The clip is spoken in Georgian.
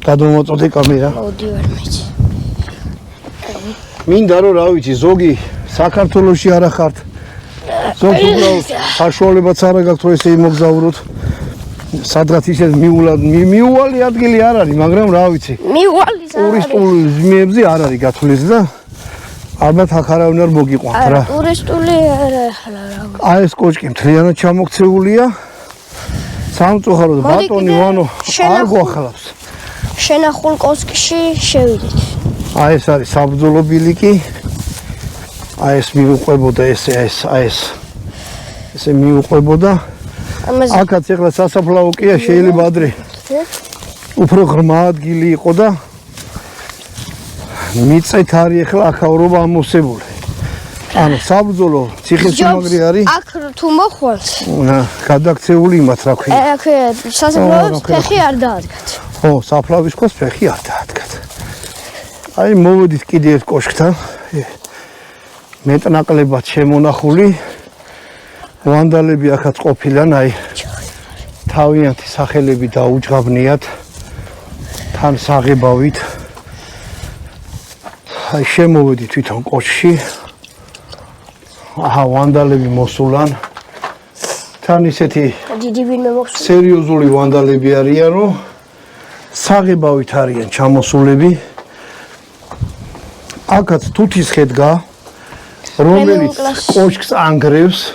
გადმოვაწოდე კამერა. მოდი ვერ მეც. მინდა რომ რა ვიცი, ზოგი საქართველოში არა ხართ. ზოგი უბრალოდ საშუალებაც არა გაქვთ რომ ესე იმოგზაუროთ. სადღაც ისე მიუვალი ადგილი არ არის, მაგრამ რა ვიცი. მივალი ტურისტული ზმიებზე არ არის გათვლის და ალბათ აქ არავინ არ მოგიყვანთ რა. ტურისტული არა. აი ეს კოჭკი მთლიანად ჩამოქცეულია. სამწუხაროდ ბატონი ვანო არ გვახალავს. შენახულ კოშკში შევიდეთ. აი ეს არის საბრძოლო ბილიკი. აი ეს მიუყვებოდა ესე მიუყვებოდა. აქაც ეხლა სასაფლაო კია შეიძლება ადრე უფრო ღრმა ადგილი იყო და მიწით არის ეხლა აქაურობა ამოვსებული. ანუ საბრძოლო ციხესიმაგრე არის. აქ თუ მოხვალთ. გადაქცეული იმათ რა ქვია. აქ სასაფლაოს ფეხი არ დაადგათ. ხო, საფლავის კოს ფეხი არ დაადგათ. აი მოვედით კიდე ერთ კოშკთან. მეტნაკლებად შემონახული ვანდალები აქაც ყოფილან, აი თავიანთი სახელები დაუჯღაბნიათ თან საღებავით. აი შემოვედი თვითონ კოშკში. აჰა, ვანდალები მოსულან. თან ისეთი დიდი ვინმე მოხსნა. სერიოზული ვანდალები არიან, რომ საღებავით არიან ჩამოსულები. აქაც თუთის ხე დგა, რომელიც კოშკს ანგრევს.